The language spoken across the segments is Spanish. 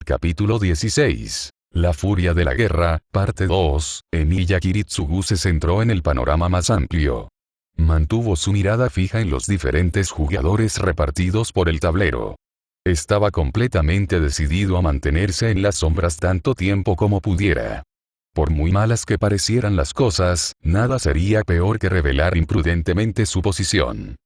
Capítulo 16. La furia de la guerra, parte 2. Emiya Kiritsugu se centró en el panorama más amplio. Mantuvo su mirada fija en los diferentes jugadores repartidos por el tablero. Estaba completamente decidido a mantenerse en las sombras tanto tiempo como pudiera. Por muy malas que parecieran las cosas, nada sería peor que revelar imprudentemente su posición.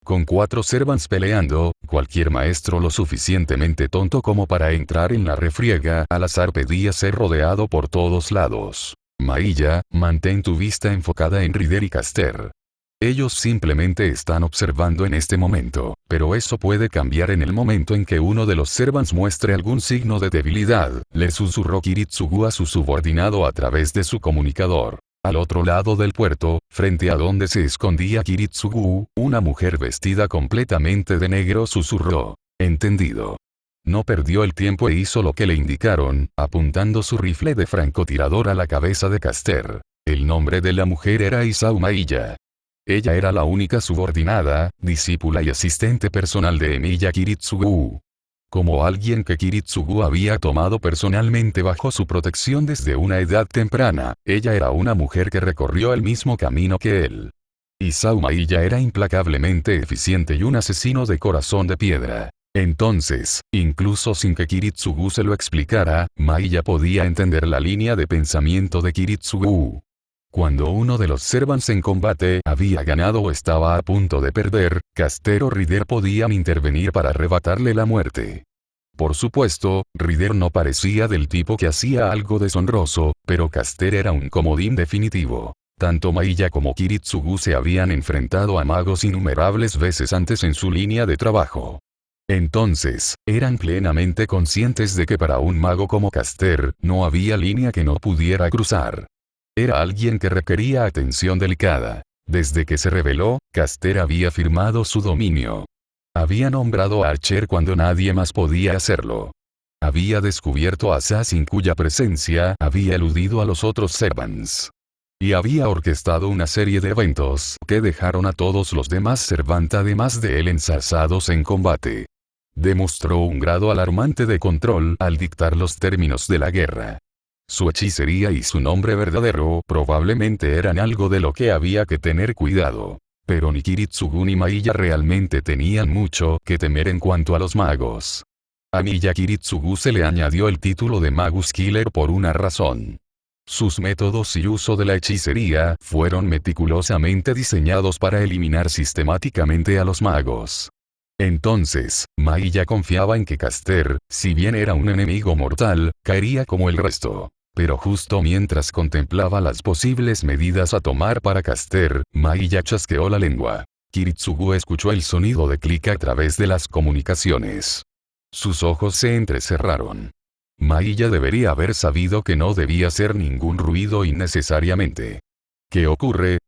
Con 4 servants peleando, cualquier maestro lo suficientemente tonto como para entrar en la refriega al azar pedía ser rodeado por todos lados. Maiya, mantén tu vista enfocada en Rider y Caster. Ellos simplemente están observando en este momento, pero eso puede cambiar en el momento en que uno de los servants muestre algún signo de debilidad, le susurró Kiritsugu a su subordinado a través de su comunicador. Al otro lado del puerto, frente a donde se escondía Kiritsugu, una mujer vestida completamente de negro susurró. Entendido. No perdió el tiempo e hizo lo que le indicaron, apuntando su rifle de francotirador a la cabeza de Caster. El nombre de la mujer era Isao Maiya. Ella era la única subordinada, discípula y asistente personal de Emiya Kiritsugu. Como alguien que Kiritsugu había tomado personalmente bajo su protección desde una edad temprana, ella era una mujer que recorrió el mismo camino que él. Isao Maiya era implacablemente eficiente y un asesino de corazón de piedra. Entonces, incluso sin que Kiritsugu se lo explicara, Maiya podía entender la línea de pensamiento de Kiritsugu. Cuando uno de los servants en combate había ganado o estaba a punto de perder, Caster o Rider podían intervenir para arrebatarle la muerte. Por supuesto, Rider no parecía del tipo que hacía algo deshonroso, pero Caster era un comodín definitivo. Tanto Maiya como Kiritsugu se habían enfrentado a magos innumerables veces antes en su línea de trabajo. Entonces, eran plenamente conscientes de que para un mago como Caster, no había línea que no pudiera cruzar. Era alguien que requería atención delicada. Desde que se reveló, Caster había firmado su dominio. Había nombrado a Archer cuando nadie más podía hacerlo. Había descubierto a Assassin cuya presencia había eludido a los otros servants. Y había orquestado una serie de eventos que dejaron a todos los demás servants además de él ensarzados en combate. Demostró un grado alarmante de control al dictar los términos de la guerra. Su hechicería y su nombre verdadero probablemente eran algo de lo que había que tener cuidado. Pero ni Kiritsugu ni Maiya realmente tenían mucho que temer en cuanto a los magos. A Emiya Kiritsugu se le añadió el título de Magus Killer por una razón. Sus métodos y uso de la hechicería fueron meticulosamente diseñados para eliminar sistemáticamente a los magos. Entonces, Maiya confiaba en que Caster, si bien era un enemigo mortal, caería como el resto. Pero justo mientras contemplaba las posibles medidas a tomar para Caster, Maiya chasqueó la lengua. Kiritsugu escuchó el sonido de clic a través de las comunicaciones. Sus ojos se entrecerraron. Maiya debería haber sabido que no debía hacer ningún ruido innecesariamente. ¿Qué ocurre?,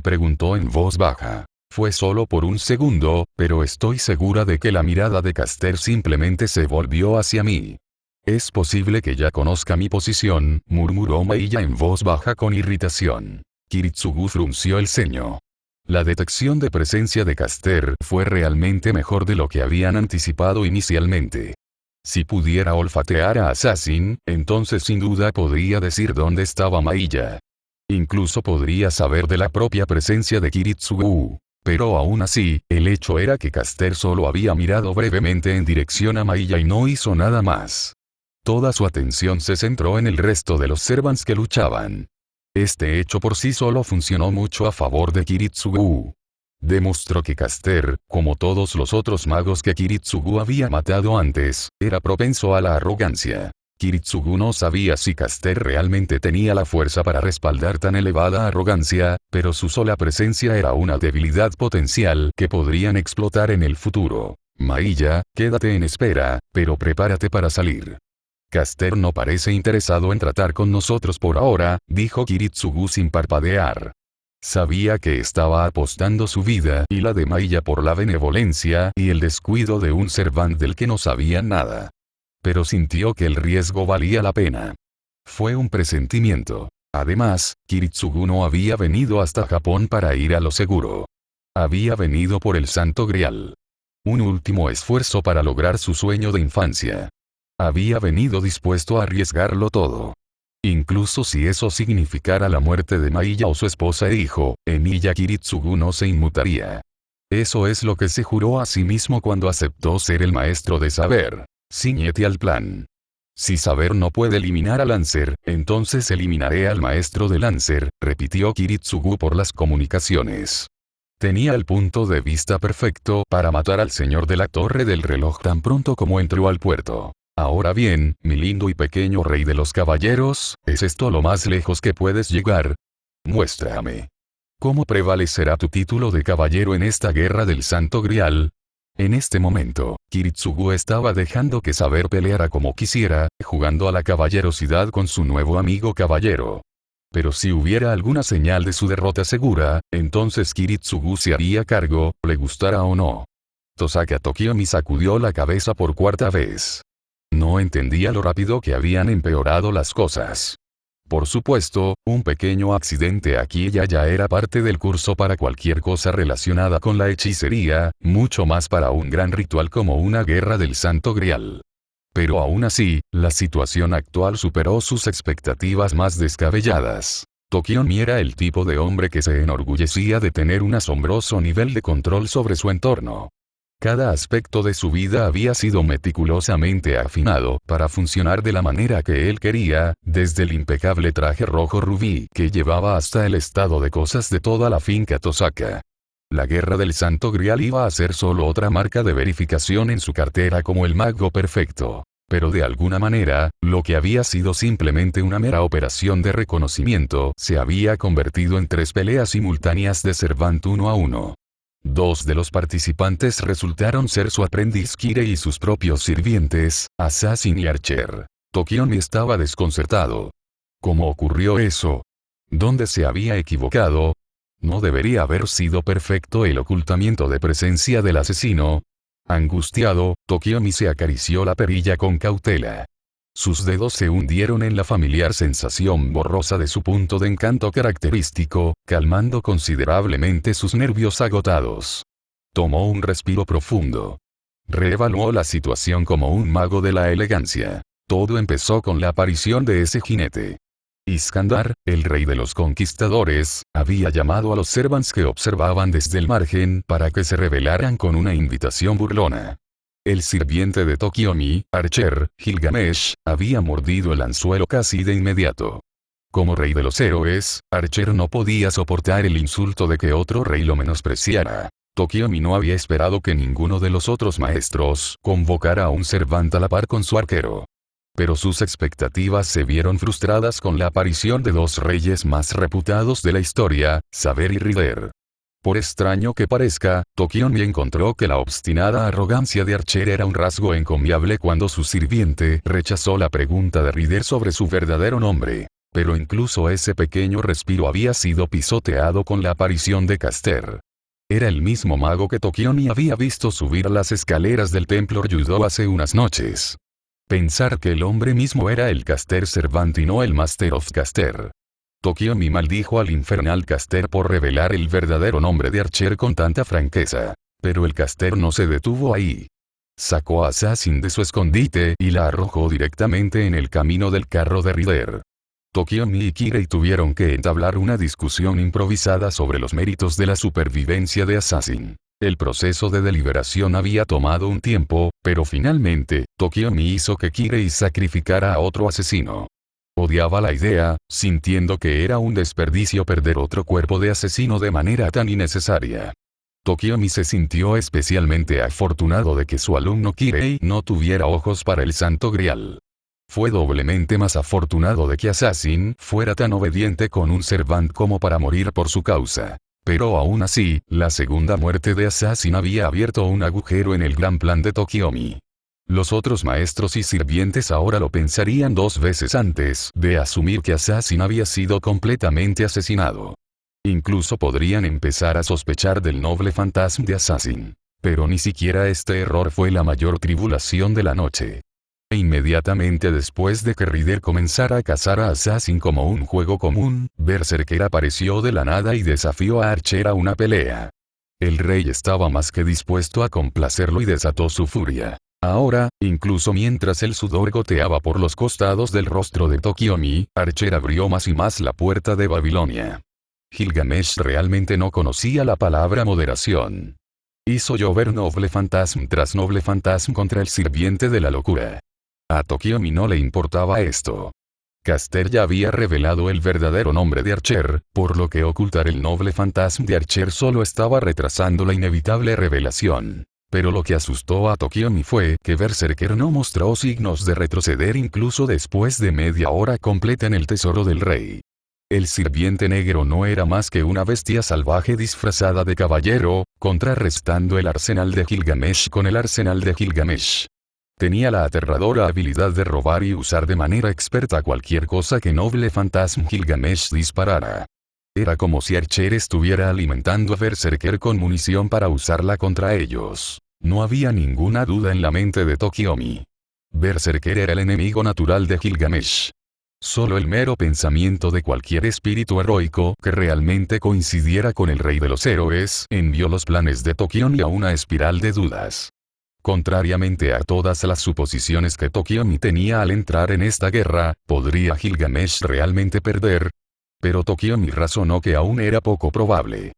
preguntó en voz baja. Fue solo por un segundo, pero estoy segura de que la mirada de Caster simplemente se volvió hacia mí. Es posible que ya conozca mi posición, murmuró Maiya en voz baja con irritación. Kiritsugu frunció el ceño. La detección de presencia de Caster fue realmente mejor de lo que habían anticipado inicialmente. Si pudiera olfatear a Assassin, entonces sin duda podría decir dónde estaba Maiya. Incluso podría saber de la propia presencia de Kiritsugu. Pero aún así, el hecho era que Caster solo había mirado brevemente en dirección a Maiya y no hizo nada más. Toda su atención se centró en el resto de los servants que luchaban. Este hecho por sí solo funcionó mucho a favor de Kiritsugu. Demostró que Caster, como todos los otros magos que Kiritsugu había matado antes, era propenso a la arrogancia. Kiritsugu no sabía si Caster realmente tenía la fuerza para respaldar tan elevada arrogancia, pero su sola presencia era una debilidad potencial que podrían explotar en el futuro. Maiya, quédate en espera, pero prepárate para salir. Caster no parece interesado en tratar con nosotros por ahora, dijo Kiritsugu sin parpadear. Sabía que estaba apostando su vida y la de Maiya por la benevolencia y el descuido de un servant del que no sabía nada. Pero sintió que el riesgo valía la pena. Fue un presentimiento. Además, Kiritsugu no había venido hasta Japón para ir a lo seguro. Había venido por el Santo Grial. Un último esfuerzo para lograr su sueño de infancia. Había venido dispuesto a arriesgarlo todo. Incluso si eso significara la muerte de Maiya o su esposa e hijo, Emiya Kiritsugu no se inmutaría. Eso es lo que se juró a sí mismo cuando aceptó ser el maestro de saber. Ciñete al plan. Si saber no puede eliminar a Lancer, entonces eliminaré al maestro de Lancer, repitió Kiritsugu por las comunicaciones. Tenía el punto de vista perfecto para matar al señor de la torre del reloj tan pronto como entró al puerto. Ahora bien, mi lindo y pequeño rey de los caballeros, ¿es esto lo más lejos que puedes llegar? Muéstrame. ¿Cómo prevalecerá tu título de caballero en esta guerra del Santo Grial? En este momento, Kiritsugu estaba dejando que saber peleara como quisiera, jugando a la caballerosidad con su nuevo amigo caballero. Pero si hubiera alguna señal de su derrota segura, entonces Kiritsugu se haría cargo, le gustara o no. Tosaka Tokiomi sacudió la cabeza por cuarta vez. No entendía lo rápido que habían empeorado las cosas. Por supuesto, un pequeño accidente aquí y allá era parte del curso para cualquier cosa relacionada con la hechicería, mucho más para un gran ritual como una guerra del Santo Grial. Pero aún así, la situación actual superó sus expectativas más descabelladas. Tokiomi era el tipo de hombre que se enorgullecía de tener un asombroso nivel de control sobre su entorno. Cada aspecto de su vida había sido meticulosamente afinado para funcionar de la manera que él quería, desde el impecable traje rojo rubí que llevaba hasta el estado de cosas de toda la finca Tosaka. La guerra del Santo Grial iba a ser solo otra marca de verificación en su cartera como el mago perfecto. Pero de alguna manera, lo que había sido simplemente una mera operación de reconocimiento se había convertido en 3 peleas simultáneas de Servant 1 a 1. 2 de los participantes resultaron ser su aprendiz Kirei y sus propios sirvientes, Assassin y Archer. Tokiomi estaba desconcertado. ¿Cómo ocurrió eso? ¿Dónde se había equivocado? ¿No debería haber sido perfecto el ocultamiento de presencia del asesino? Angustiado, Tokiomi se acarició la perilla con cautela. Sus dedos se hundieron en la familiar sensación borrosa de su punto de encanto característico, calmando considerablemente sus nervios agotados. Tomó un respiro profundo. Reevaluó la situación como un mago de la elegancia. Todo empezó con la aparición de ese jinete. Iskandar, el rey de los conquistadores, había llamado a los servants que observaban desde el margen para que se rebelaran con una invitación burlona. El sirviente de Tokiomi, Archer, Gilgamesh, había mordido el anzuelo casi de inmediato. Como rey de los héroes, Archer no podía soportar el insulto de que otro rey lo menospreciara. Tokiomi no había esperado que ninguno de los otros maestros convocara a un servant a la par con su arquero. Pero sus expectativas se vieron frustradas con la aparición de 2 reyes más reputados de la historia, Saber y Rider. Por extraño que parezca, Tokiomi encontró que la obstinada arrogancia de Archer era un rasgo encomiable cuando su sirviente rechazó la pregunta de Rider sobre su verdadero nombre. Pero incluso ese pequeño respiro había sido pisoteado con la aparición de Caster. Era el mismo mago que Tokiomi había visto subir las escaleras del templo Ryudo hace unas noches. Pensar que el hombre mismo era el Caster Servant y no el Master of Caster. Tokiomi maldijo al infernal Caster por revelar el verdadero nombre de Archer con tanta franqueza. Pero el Caster no se detuvo ahí. Sacó a Assassin de su escondite y la arrojó directamente en el camino del carro de Rider. Tokiomi y Kirei tuvieron que entablar una discusión improvisada sobre los méritos de la supervivencia de Assassin. El proceso de deliberación había tomado un tiempo, pero finalmente, Tokiomi hizo que Kirei sacrificara a otro asesino. Odiaba la idea, sintiendo que era un desperdicio perder otro cuerpo de asesino de manera tan innecesaria. Tokiomi se sintió especialmente afortunado de que su alumno Kirei no tuviera ojos para el Santo Grial. Fue doblemente más afortunado de que Assassin fuera tan obediente con un servant como para morir por su causa. Pero aún así, la segunda muerte de Assassin había abierto un agujero en el gran plan de Tokiomi. Los otros maestros y sirvientes ahora lo pensarían 2 veces antes de asumir que Assassin había sido completamente asesinado. Incluso podrían empezar a sospechar del noble fantasma de Assassin. Pero ni siquiera este error fue la mayor tribulación de la noche. E inmediatamente después de que Rider comenzara a cazar a Assassin como un juego común, Berserker apareció de la nada y desafió a Archer a una pelea. El rey estaba más que dispuesto a complacerlo y desató su furia. Ahora, incluso mientras el sudor goteaba por los costados del rostro de Tokiomi, Archer abrió más y más la puerta de Babilonia. Gilgamesh realmente no conocía la palabra moderación. Hizo llover noble fantasma tras noble fantasma contra el sirviente de la locura. A Tokiomi no le importaba esto. Caster ya había revelado el verdadero nombre de Archer, por lo que ocultar el noble fantasma de Archer solo estaba retrasando la inevitable revelación. Pero lo que asustó a Tokiomi fue que Berserker no mostró signos de retroceder incluso después de media hora completa en el tesoro del rey. El sirviente negro no era más que una bestia salvaje disfrazada de caballero, contrarrestando el arsenal de Gilgamesh con el arsenal de Gilgamesh. Tenía la aterradora habilidad de robar y usar de manera experta cualquier cosa que noble fantasma Gilgamesh disparara. Era como si Archer estuviera alimentando a Berserker con munición para usarla contra ellos. No había ninguna duda en la mente de Tokiomi. Berserker era el enemigo natural de Gilgamesh. Solo el mero pensamiento de cualquier espíritu heroico que realmente coincidiera con el rey de los héroes envió los planes de Tokiomi a una espiral de dudas. Contrariamente a todas las suposiciones que Tokiomi tenía al entrar en esta guerra, ¿podría Gilgamesh realmente perder? Pero Tokiomi razonó que aún era poco probable.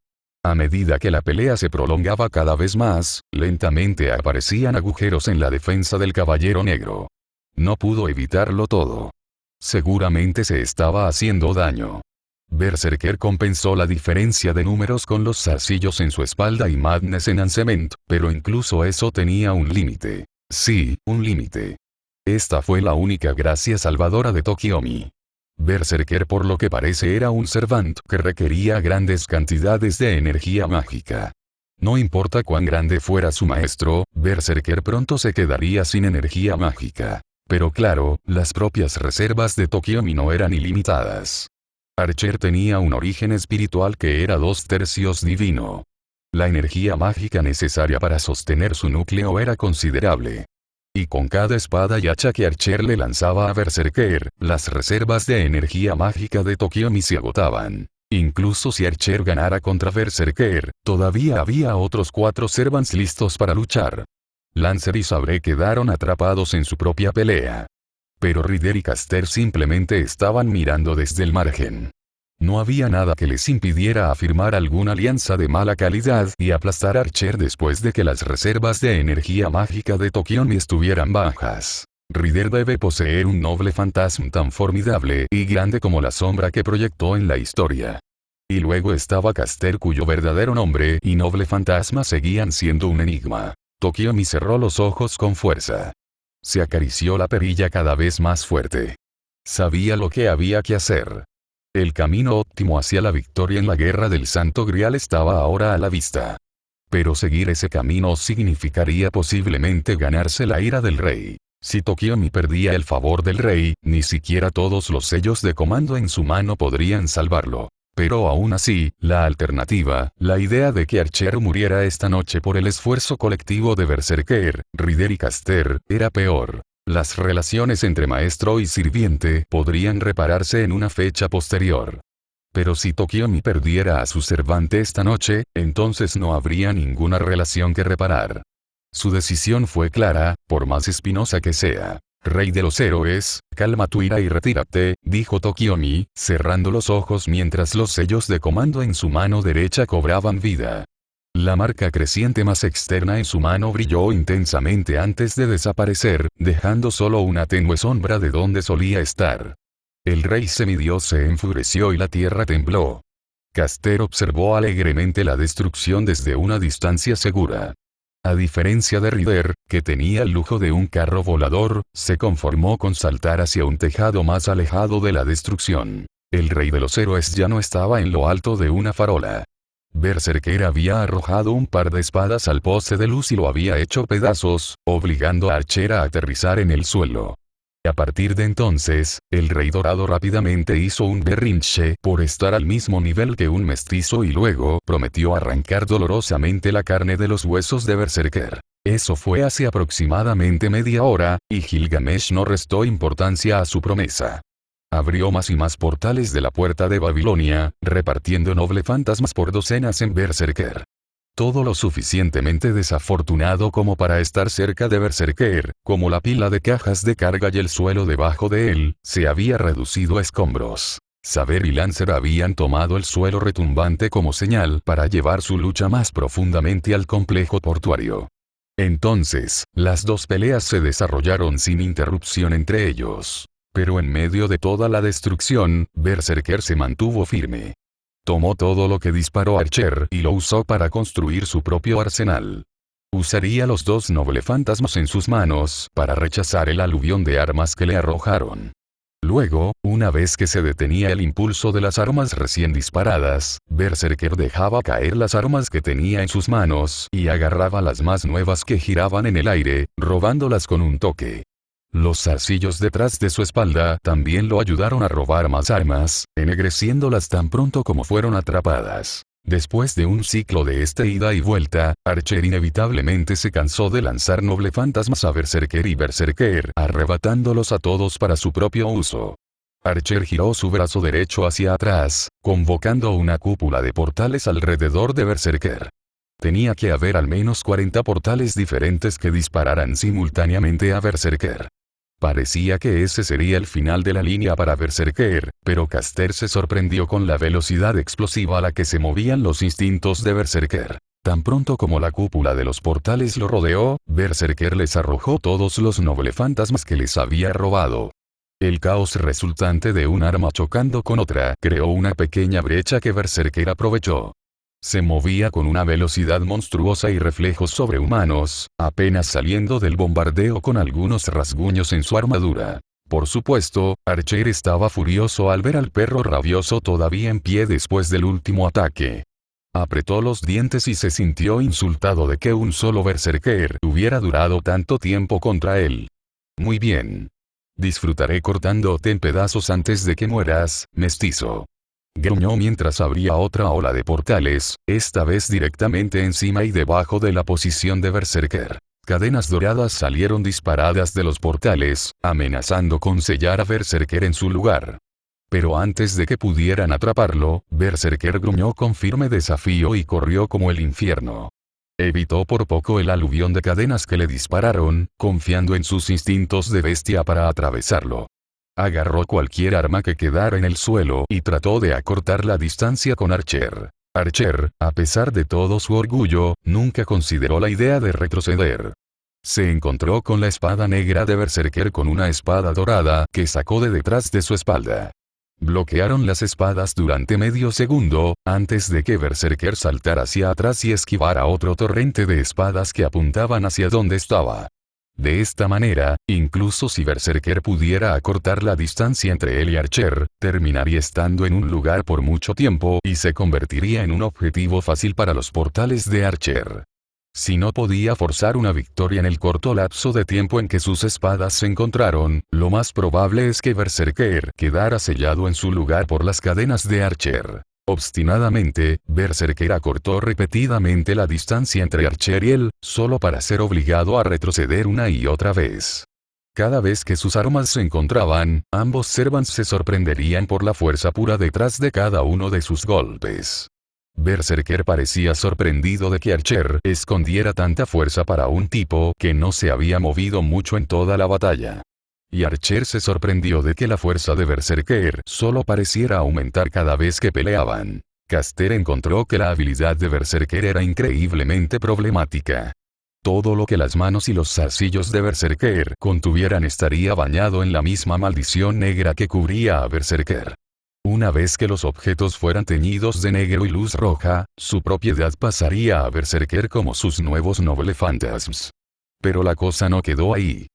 A medida que la pelea se prolongaba cada vez más, lentamente aparecían agujeros en la defensa del Caballero Negro. No pudo evitarlo todo. Seguramente se estaba haciendo daño. Berserker compensó la diferencia de números con los zarcillos en su espalda y Madness Enhancement, pero incluso eso tenía un límite. Sí, un límite. Esta fue la única gracia salvadora de Tokiomi. Berserker por lo que parece era un servant que requería grandes cantidades de energía mágica. No importa cuán grande fuera su maestro, Berserker pronto se quedaría sin energía mágica. Pero claro, las propias reservas de Tokiomi no eran ilimitadas. Archer tenía un origen espiritual que era 2/3 divino. La energía mágica necesaria para sostener su núcleo era considerable. Y con cada espada y hacha que Archer le lanzaba a Berserker, las reservas de energía mágica de Tokiomi se agotaban. Incluso si Archer ganara contra Berserker, todavía había otros 4 servants listos para luchar. Lancer y Sabre quedaron atrapados en su propia pelea. Pero Rider y Caster simplemente estaban mirando desde el margen. No había nada que les impidiera afirmar alguna alianza de mala calidad y aplastar a Archer después de que las reservas de energía mágica de Tokiomi estuvieran bajas. Rider debe poseer un noble fantasma tan formidable y grande como la sombra que proyectó en la historia. Y luego estaba Caster cuyo verdadero nombre y noble fantasma seguían siendo un enigma. Tokiomi cerró los ojos con fuerza. Se acarició la perilla cada vez más fuerte. Sabía lo que había que hacer. El camino óptimo hacia la victoria en la guerra del Santo Grial estaba ahora a la vista. Pero seguir ese camino significaría posiblemente ganarse la ira del rey. Si Tokiomi perdía el favor del rey, ni siquiera todos los sellos de comando en su mano podrían salvarlo. Pero aún así, la alternativa, la idea de que Archer muriera esta noche por el esfuerzo colectivo de Berserker, Rider y Caster, era peor. Las relaciones entre maestro y sirviente podrían repararse en una fecha posterior. Pero si Tokiomi perdiera a su servante esta noche, entonces no habría ninguna relación que reparar. Su decisión fue clara, por más espinosa que sea. Rey de los héroes, calma tu ira y retírate, dijo Tokiomi, cerrando los ojos mientras los sellos de comando en su mano derecha cobraban vida. La marca creciente más externa en su mano brilló intensamente antes de desaparecer, dejando solo una tenue sombra de donde solía estar. El rey semidios se enfureció y la tierra tembló. Caster observó alegremente la destrucción desde una distancia segura. A diferencia de Rider, que tenía el lujo de un carro volador, se conformó con saltar hacia un tejado más alejado de la destrucción. El rey de los héroes ya no estaba en lo alto de una farola. Berserker había arrojado un par de espadas al poste de luz y lo había hecho pedazos, obligando a Archer a aterrizar en el suelo. A partir de entonces, el rey dorado rápidamente hizo un berrinche por estar al mismo nivel que un mestizo y luego prometió arrancar dolorosamente la carne de los huesos de Berserker. Eso fue hace aproximadamente media hora, y Gilgamesh no restó importancia a su promesa. Abrió más y más portales de la puerta de Babilonia, repartiendo noble fantasmas por docenas en Berserker. Todo lo suficientemente desafortunado como para estar cerca de Berserker, como la pila de cajas de carga y el suelo debajo de él, se había reducido a escombros. Saber y Lancer habían tomado el suelo retumbante como señal para llevar su lucha más profundamente al complejo portuario. Entonces, las dos peleas se desarrollaron sin interrupción entre ellos. Pero en medio de toda la destrucción, Berserker se mantuvo firme. Tomó todo lo que disparó Archer y lo usó para construir su propio arsenal. Usaría los dos noblefantasmas en sus manos para rechazar el aluvión de armas que le arrojaron. Luego, una vez que se detenía el impulso de las armas recién disparadas, Berserker dejaba caer las armas que tenía en sus manos y agarraba las más nuevas que giraban en el aire, robándolas con un toque. Los zarcillos detrás de su espalda también lo ayudaron a robar más armas, ennegreciéndolas tan pronto como fueron atrapadas. Después de un ciclo de ida y vuelta, Archer inevitablemente se cansó de lanzar noblefantasmas a Berserker y Berserker, arrebatándolos a todos para su propio uso. Archer giró su brazo derecho hacia atrás, convocando una cúpula de portales alrededor de Berserker. Tenía que haber al menos 40 portales diferentes que dispararan simultáneamente a Berserker. Parecía que ese sería el final de la línea para Berserker, pero Caster se sorprendió con la velocidad explosiva a la que se movían los instintos de Berserker. Tan pronto como la cúpula de los portales lo rodeó, Berserker les arrojó todos los noblefantasmas que les había robado. El caos resultante de un arma chocando con otra creó una pequeña brecha que Berserker aprovechó. Se movía con una velocidad monstruosa y reflejos sobrehumanos, apenas saliendo del bombardeo con algunos rasguños en su armadura. Por supuesto, Archer estaba furioso al ver al perro rabioso todavía en pie después del último ataque. Apretó los dientes y se sintió insultado de que un solo Berserker hubiera durado tanto tiempo contra él. Muy bien. Disfrutaré cortándote en pedazos antes de que mueras, mestizo. Gruñó mientras abría otra ola de portales, esta vez directamente encima y debajo de la posición de Berserker. Cadenas doradas salieron disparadas de los portales, amenazando con sellar a Berserker en su lugar. Pero antes de que pudieran atraparlo, Berserker gruñó con firme desafío y corrió como el infierno. Evitó por poco el aluvión de cadenas que le dispararon, confiando en sus instintos de bestia para atravesarlo. Agarró cualquier arma que quedara en el suelo y trató de acortar la distancia con Archer. Archer, a pesar de todo su orgullo, nunca consideró la idea de retroceder. Se encontró con la espada negra de Berserker con una espada dorada que sacó de detrás de su espalda. Bloquearon las espadas durante medio segundo, antes de que Berserker saltara hacia atrás y esquivara otro torrente de espadas que apuntaban hacia donde estaba. De esta manera, incluso si Berserker pudiera acortar la distancia entre él y Archer, terminaría estando en un lugar por mucho tiempo y se convertiría en un objetivo fácil para los portales de Archer. Si no podía forzar una victoria en el corto lapso de tiempo en que sus espadas se encontraron, lo más probable es que Berserker quedara sellado en su lugar por las cadenas de Archer. Obstinadamente, Berserker acortó repetidamente la distancia entre Archer y él, solo para ser obligado a retroceder una y otra vez. Cada vez que sus armas se encontraban, ambos Servants se sorprenderían por la fuerza pura detrás de cada uno de sus golpes. Berserker parecía sorprendido de que Archer escondiera tanta fuerza para un tipo que no se había movido mucho en toda la batalla. Y Archer se sorprendió de que la fuerza de Berserker solo pareciera aumentar cada vez que peleaban. Caster encontró que la habilidad de Berserker era increíblemente problemática. Todo lo que las manos y los zarcillos de Berserker contuvieran estaría bañado en la misma maldición negra que cubría a Berserker. Una vez que los objetos fueran teñidos de negro y luz roja, su propiedad pasaría a Berserker como sus nuevos noblefantasmas. Pero la cosa no quedó ahí.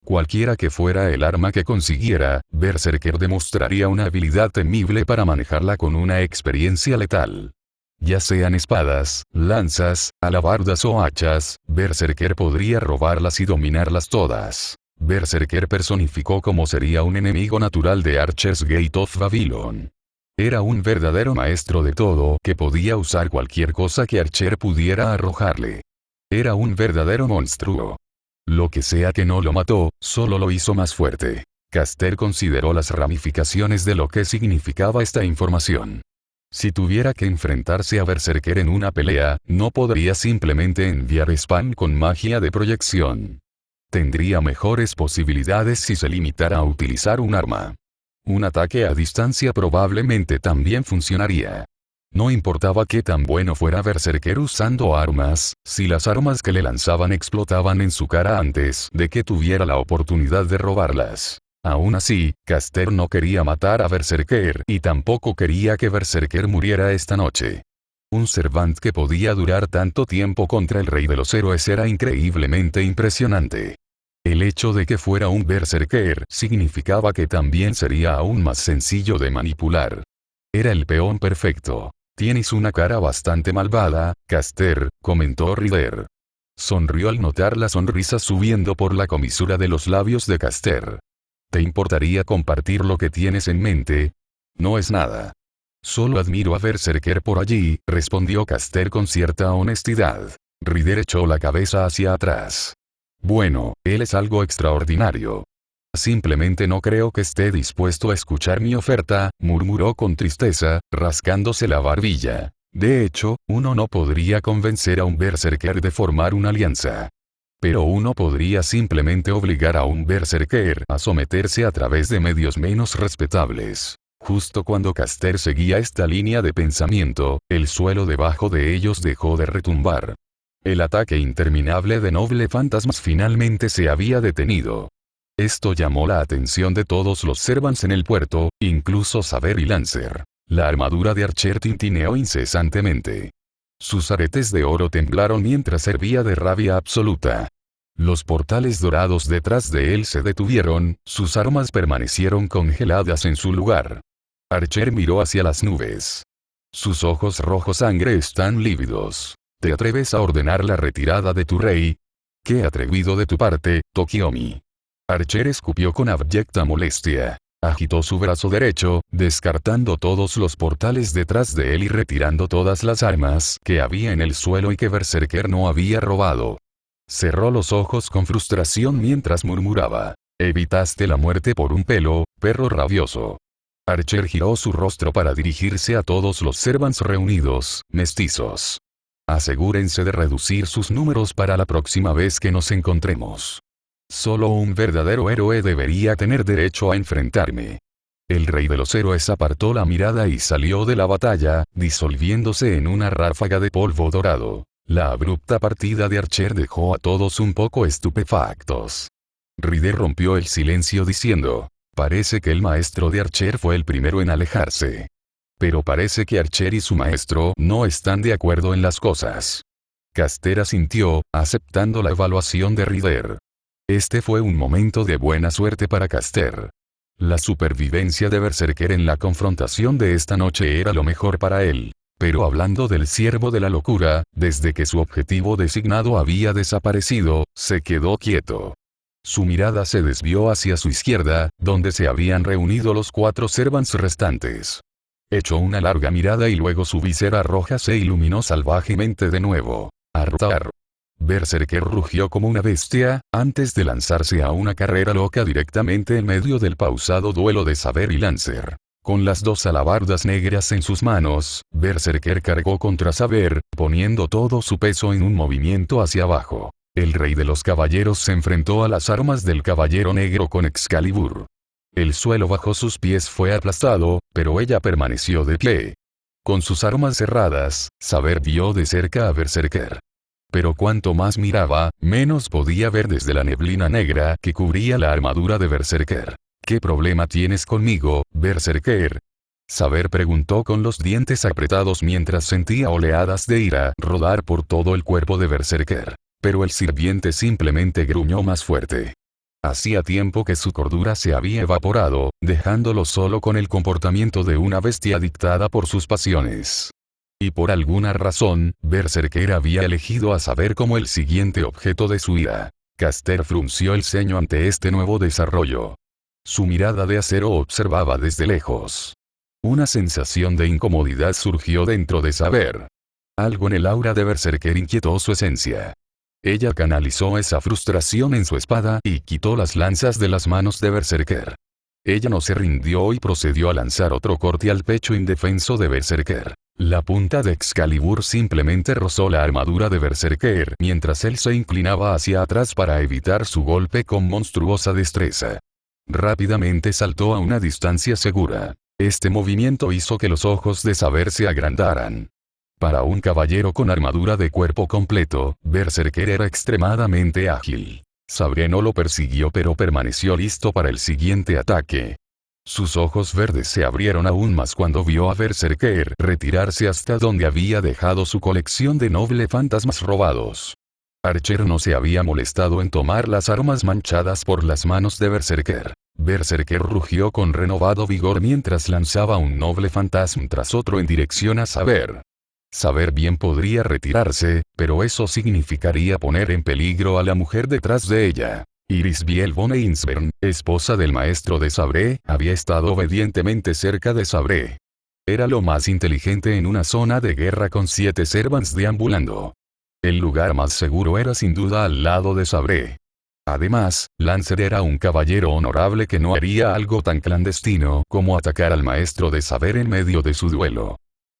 Cualquiera que fuera el arma que consiguiera, Berserker demostraría una habilidad temible para manejarla con una experiencia letal. Ya sean espadas, lanzas, alabardas o hachas, Berserker podría robarlas y dominarlas todas. Berserker personificó cómo sería un enemigo natural de Archer's Gate of Babylon. Era un verdadero maestro de todo que podía usar cualquier cosa que Archer pudiera arrojarle. Era un verdadero monstruo. Lo que sea que no lo mató, solo lo hizo más fuerte. Caster consideró las ramificaciones de lo que significaba esta información. Si tuviera que enfrentarse a Berserker en una pelea, no podría simplemente enviar spam con magia de proyección. Tendría mejores posibilidades si se limitara a utilizar un arma. Un ataque a distancia probablemente también funcionaría. No importaba qué tan bueno fuera Berserker usando armas, si las armas que le lanzaban explotaban en su cara antes de que tuviera la oportunidad de robarlas. Aún así, Caster no quería matar a Berserker y tampoco quería que Berserker muriera esta noche. Un Servant que podía durar tanto tiempo contra el rey de los héroes era increíblemente impresionante. El hecho de que fuera un Berserker significaba que también sería aún más sencillo de manipular. Era el peón perfecto. Tienes una cara bastante malvada, Caster, comentó Ryder. Sonrió al notar la sonrisa subiendo por la comisura de los labios de Caster. ¿Te importaría compartir lo que tienes en mente? No es nada. Solo admiro a Berserker por allí, respondió Caster con cierta honestidad. Ryder echó la cabeza hacia atrás. Bueno, él es algo extraordinario. Simplemente no creo que esté dispuesto a escuchar mi oferta, murmuró con tristeza, rascándose la barbilla. De hecho, uno no podría convencer a un Berserker de formar una alianza. Pero uno podría simplemente obligar a un Berserker a someterse a través de medios menos respetables. Justo cuando Caster seguía esta línea de pensamiento, el suelo debajo de ellos dejó de retumbar. El ataque interminable de Noble Fantasmas finalmente se había detenido. Esto llamó la atención de todos los Servants en el puerto, incluso Saber y Lancer. La armadura de Archer tintineó incesantemente. Sus aretes de oro temblaron mientras hervía de rabia absoluta. Los portales dorados detrás de él se detuvieron, sus armas permanecieron congeladas en su lugar. Archer miró hacia las nubes. Sus ojos rojo sangre están lívidos. ¿Te atreves a ordenar la retirada de tu rey? ¡Qué atrevido de tu parte, Tokiomi! Archer escupió con abyecta molestia. Agitó su brazo derecho, descartando todos los portales detrás de él y retirando todas las armas que había en el suelo y que Berserker no había robado. Cerró los ojos con frustración mientras murmuraba. Evitaste la muerte por un pelo, perro rabioso. Archer giró su rostro para dirigirse a todos los Servants reunidos, mestizos. Asegúrense de reducir sus números para la próxima vez que nos encontremos. Solo un verdadero héroe debería tener derecho a enfrentarme. El rey de los héroes apartó la mirada y salió de la batalla, disolviéndose en una ráfaga de polvo dorado. La abrupta partida de Archer dejó a todos un poco estupefactos. Ryder rompió el silencio diciendo, parece que el maestro de Archer fue el primero en alejarse. Pero parece que Archer y su maestro no están de acuerdo en las cosas. Caster asintió, aceptando la evaluación de Ryder. Este fue un momento de buena suerte para Caster. La supervivencia de Berserker en la confrontación de esta noche era lo mejor para él. Pero hablando del siervo de la locura, desde que su objetivo designado había desaparecido, se quedó quieto. Su mirada se desvió hacia su izquierda, donde se habían reunido los 4 Servants restantes. Echó una larga mirada y luego su visera roja se iluminó salvajemente de nuevo. Arrotar. Berserker rugió como una bestia, antes de lanzarse a una carrera loca directamente en medio del pausado duelo de Saber y Lancer. Con las 2 alabardas negras en sus manos, Berserker cargó contra Saber, poniendo todo su peso en un movimiento hacia abajo. El rey de los caballeros se enfrentó a las armas del caballero negro con Excalibur. El suelo bajo sus pies fue aplastado, pero ella permaneció de pie. Con sus armas cerradas, Saber vio de cerca a Berserker. Pero cuanto más miraba, menos podía ver desde la neblina negra que cubría la armadura de Berserker. ¿Qué problema tienes conmigo, Berserker? Saber preguntó con los dientes apretados mientras sentía oleadas de ira rodar por todo el cuerpo de Berserker. Pero el sirviente simplemente gruñó más fuerte. Hacía tiempo que su cordura se había evaporado, dejándolo solo con el comportamiento de una bestia dictada por sus pasiones. Y por alguna razón, Berserker había elegido a Saber como el siguiente objeto de su ira. Caster frunció el ceño ante este nuevo desarrollo. Su mirada de acero observaba desde lejos. Una sensación de incomodidad surgió dentro de Saber. Algo en el aura de Berserker inquietó su esencia. Ella canalizó esa frustración en su espada y quitó las lanzas de las manos de Berserker. Ella no se rindió y procedió a lanzar otro corte al pecho indefenso de Berserker. La punta de Excalibur simplemente rozó la armadura de Berserker mientras él se inclinaba hacia atrás para evitar su golpe con monstruosa destreza. Rápidamente saltó a una distancia segura. Este movimiento hizo que los ojos de Saber se agrandaran. Para un caballero con armadura de cuerpo completo, Berserker era extremadamente ágil. Sabre no lo persiguió pero permaneció listo para el siguiente ataque. Sus ojos verdes se abrieron aún más cuando vio a Berserker retirarse hasta donde había dejado su colección de noble fantasmas robados. Archer no se había molestado en tomar las armas manchadas por las manos de Berserker. Berserker rugió con renovado vigor mientras lanzaba un noble fantasma tras otro en dirección a Saber. Saber bien podría retirarse, pero eso significaría poner en peligro a la mujer detrás de ella. Irisbiel von Einsberg, esposa del maestro de Sabre, había estado obedientemente cerca de Sabre. Era lo más inteligente en una zona de guerra con 7 servants deambulando. El lugar más seguro era sin duda al lado de Sabre. Además, Lancer era un caballero honorable que no haría algo tan clandestino como atacar al maestro de Saber en medio de su duelo.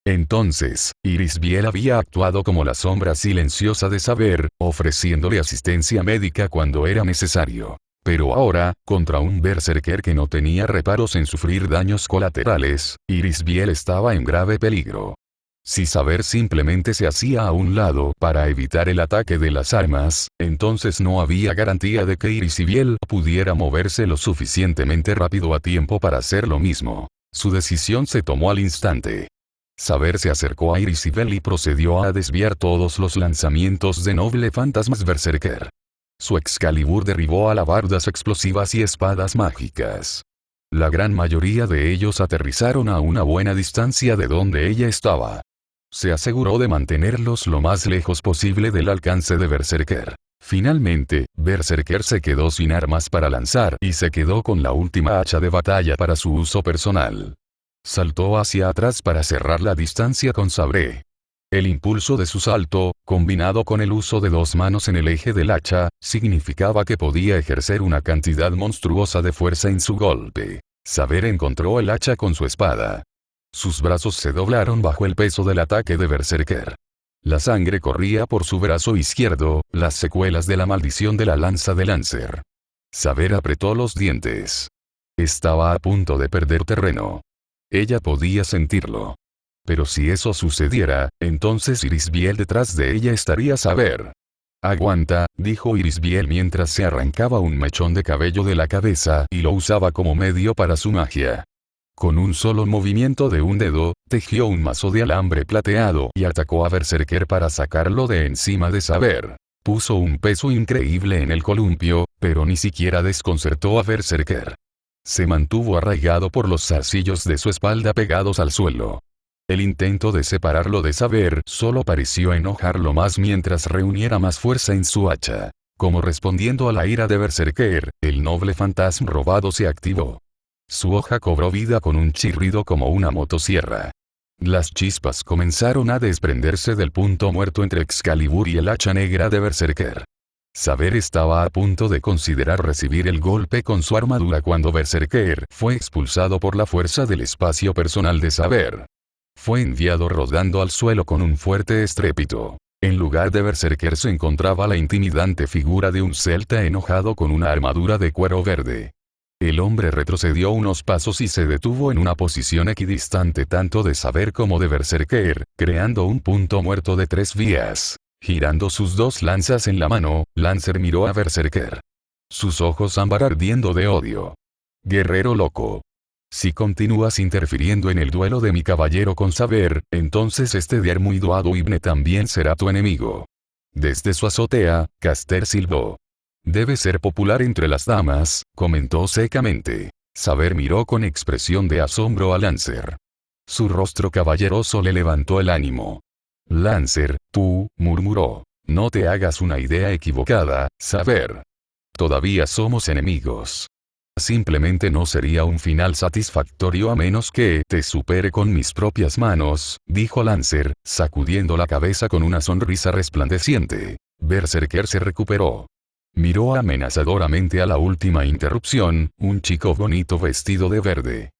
Entonces, Irisbiel había actuado como la sombra silenciosa de Saber, ofreciéndole asistencia médica cuando era necesario. Pero ahora, contra un berserker que no tenía reparos en sufrir daños colaterales, Irisbiel estaba en grave peligro. Si Saber simplemente se hacía a un lado para evitar el ataque de las armas, entonces no había garantía de que Irisbiel pudiera moverse lo suficientemente rápido a tiempo para hacer lo mismo. Su decisión se tomó al instante. Saber se acercó a Irisibel y procedió a desviar todos los lanzamientos de noble fantasmas berserker. Su Excalibur derribó alabardas explosivas y espadas mágicas. La gran mayoría de ellos aterrizaron a una buena distancia de donde ella estaba. Se aseguró de mantenerlos lo más lejos posible del alcance de Berserker. Finalmente, Berserker se quedó sin armas para lanzar y se quedó con la última hacha de batalla para su uso personal. Saltó hacia atrás para cerrar la distancia con Sabre. El impulso de su salto, combinado con el uso de 2 manos en el eje del hacha, significaba que podía ejercer una cantidad monstruosa de fuerza en su golpe. Saber encontró el hacha con su espada. Sus brazos se doblaron bajo el peso del ataque de Berserker. La sangre corría por su brazo izquierdo, las secuelas de la maldición de la lanza de Lancer. Saber apretó los dientes. Estaba a punto de perder terreno. Ella podía sentirlo. Pero si eso sucediera, entonces Irisbiel detrás de ella estaría Saber. Aguanta, dijo Irisbiel mientras se arrancaba un mechón de cabello de la cabeza y lo usaba como medio para su magia. Con un solo movimiento de un dedo, tejió un mazo de alambre plateado y atacó a Berserker para sacarlo de encima de Saber. Puso un peso increíble en el columpio, pero ni siquiera desconcertó a Berserker. Se mantuvo arraigado por los zarcillos de su espalda pegados al suelo. El intento de separarlo de Saber solo pareció enojarlo más mientras reuniera más fuerza en su hacha. Como respondiendo a la ira de Berserker, el noble fantasma robado se activó. Su hoja cobró vida con un chirrido como una motosierra. Las chispas comenzaron a desprenderse del punto muerto entre Excalibur y el hacha negra de Berserker. Saber estaba a punto de considerar recibir el golpe con su armadura cuando Berserker fue expulsado por la fuerza del espacio personal de Saber. Fue enviado rodando al suelo con un fuerte estrépito. En lugar de Berserker se encontraba la intimidante figura de un celta enojado con una armadura de cuero verde. El hombre retrocedió unos pasos y se detuvo en una posición equidistante tanto de Saber como de Berserker, creando un punto muerto de 3 vías. Girando sus 2 lanzas en la mano, Lancer miró a Berserker. Sus ojos ámbar ardiendo de odio. Guerrero loco. Si continúas interfiriendo en el duelo de mi caballero con Saber, entonces este Diarmuido Ibne también será tu enemigo. Desde su azotea, Caster silbó. Debe ser popular entre las damas, comentó secamente. Saber miró con expresión de asombro a Lancer. Su rostro caballeroso le levantó el ánimo. Lancer, tú, murmuró. No te hagas una idea equivocada, Saber. Todavía somos enemigos. Simplemente no sería un final satisfactorio a menos que te supere con mis propias manos, dijo Lancer, sacudiendo la cabeza con una sonrisa resplandeciente. Berserker se recuperó. Miró amenazadoramente a la última interrupción, un chico bonito vestido de verde.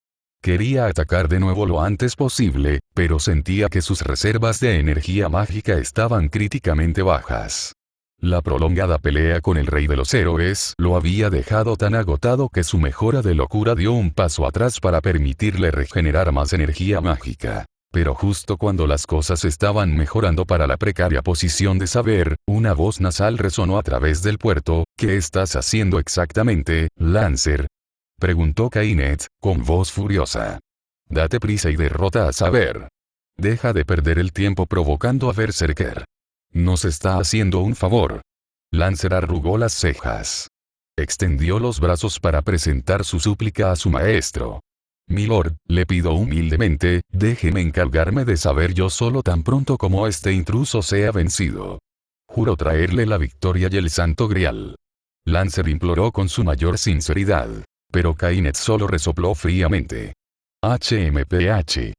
Quería atacar de nuevo lo antes posible, pero sentía que sus reservas de energía mágica estaban críticamente bajas. La prolongada pelea con el rey de los héroes lo había dejado tan agotado que su mejora de locura dio un paso atrás para permitirle regenerar más energía mágica. Pero justo cuando las cosas estaban mejorando para la precaria posición de saber, una voz nasal resonó a través del puerto. ¿Qué estás haciendo exactamente, Lancer?, preguntó Kainet, con voz furiosa. Date prisa y derrota a saber. Deja de perder el tiempo provocando a Berserker. Nos está haciendo un favor. Lancer arrugó las cejas. Extendió los brazos para presentar su súplica a su maestro. Milord, le pido humildemente, déjeme encargarme de saber yo solo tan pronto como este intruso sea vencido. Juro traerle la victoria y el santo grial. Lancer imploró con su mayor sinceridad. Pero Kainet solo resopló fríamente. HMPH.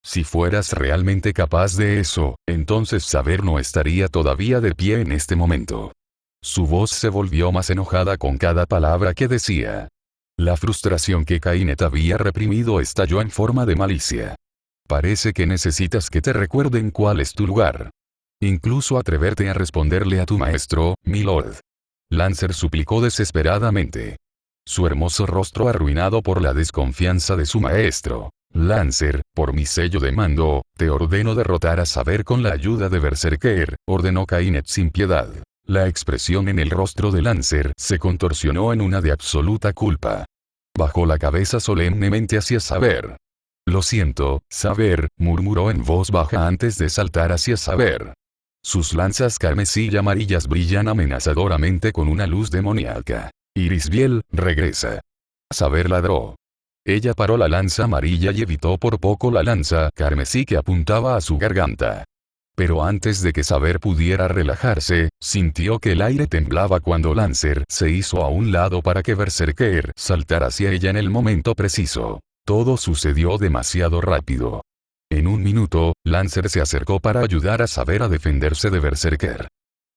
Si fueras realmente capaz de eso, entonces Saber no estaría todavía de pie en este momento. Su voz se volvió más enojada con cada palabra que decía. La frustración que Kainet había reprimido estalló en forma de malicia. Parece que necesitas que te recuerden cuál es tu lugar. Incluso atreverte a responderle a tu maestro, milord. Lancer suplicó desesperadamente. Su hermoso rostro arruinado por la desconfianza de su maestro. Lancer, por mi sello de mando, te ordeno derrotar a Saber con la ayuda de Berserker, ordenó Kainet sin piedad. La expresión en el rostro de Lancer se contorsionó en una de absoluta culpa. Bajó la cabeza solemnemente hacia Saber. Lo siento, Saber, murmuró en voz baja antes de saltar hacia Saber. Sus lanzas carmesí y amarillas brillan amenazadoramente con una luz demoníaca. Irisbiel, regresa. Saber ladró. Ella paró la lanza amarilla y evitó por poco la lanza carmesí que apuntaba a su garganta. Pero antes de que Saber pudiera relajarse, sintió que el aire temblaba cuando Lancer se hizo a un lado para que Berserker saltara hacia ella en el momento preciso. Todo sucedió demasiado rápido. En un minuto, Lancer se acercó para ayudar a Saber a defenderse de Berserker.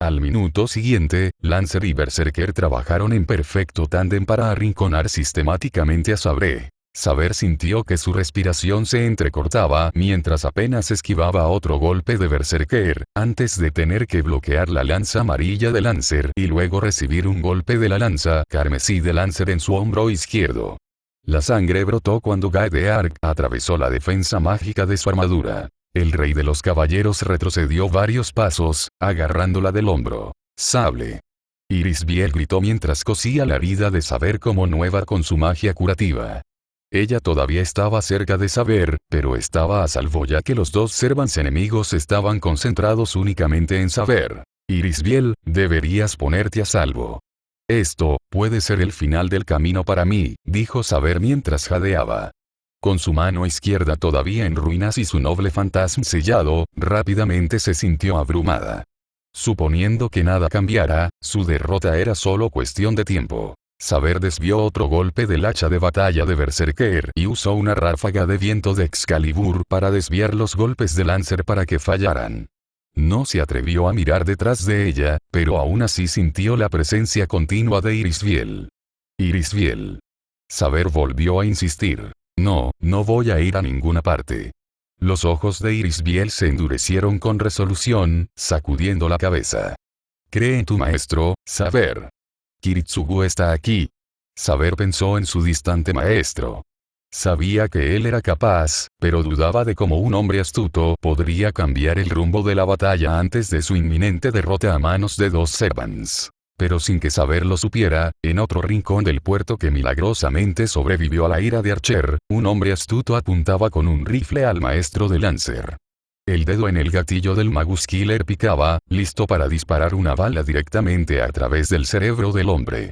Al minuto siguiente, Lancer y Berserker trabajaron en perfecto tándem para arrinconar sistemáticamente a Saber. Saber sintió que su respiración se entrecortaba mientras apenas esquivaba otro golpe de Berserker, antes de tener que bloquear la lanza amarilla de Lancer y luego recibir un golpe de la lanza carmesí de Lancer en su hombro izquierdo. La sangre brotó cuando Gae de Arc atravesó la defensa mágica de su armadura. El rey de los caballeros retrocedió varios pasos, agarrándola del hombro. ¡Sable! Irisbiel gritó mientras cosía la herida de Saber como nueva con su magia curativa. Ella todavía estaba cerca de Saber, pero estaba a salvo ya que los dos servants enemigos estaban concentrados únicamente en Saber. Irisbiel, deberías ponerte a salvo. Esto puede ser el final del camino para mí, dijo Saber mientras jadeaba. Con su mano izquierda todavía en ruinas y su noble fantasma sellado, rápidamente se sintió abrumada. Suponiendo que nada cambiara, su derrota era solo cuestión de tiempo. Saber desvió otro golpe del hacha de batalla de Berserker y usó una ráfaga de viento de Excalibur para desviar los golpes de Lancer para que fallaran. No se atrevió a mirar detrás de ella, pero aún así sintió la presencia continua de Irisbiel. Irisbiel. Saber volvió a insistir. No, no voy a ir a ninguna parte. Los ojos de Irisbiel se endurecieron con resolución, sacudiendo la cabeza. Cree en tu maestro, Saber. Kiritsugu está aquí. Saber pensó en su distante maestro. Sabía que él era capaz, pero dudaba de cómo un hombre astuto podría cambiar el rumbo de la batalla antes de su inminente derrota a manos de dos servants. Pero sin que Saber lo supiera, en otro rincón del puerto que milagrosamente sobrevivió a la ira de Archer, un hombre astuto apuntaba con un rifle al maestro de Lancer. El dedo en el gatillo del Magus Killer picaba, listo para disparar una bala directamente a través del cerebro del hombre.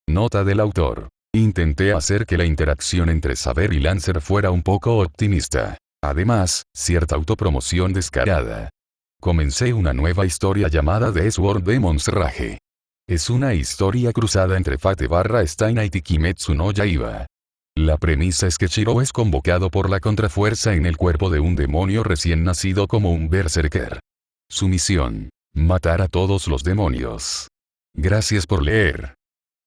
Nota del autor. Intenté hacer que la interacción entre Saber y Lancer fuera un poco optimista. Además, cierta autopromoción descarada. Comencé una nueva historia llamada The Sword Demon's Rage. Es una historia cruzada entre Fate/Stein y Kimetsu no Yaiba. La premisa es que Shiro es convocado por la contrafuerza en el cuerpo de un demonio recién nacido como un berserker. Su misión: matar a todos los demonios. Gracias por leer.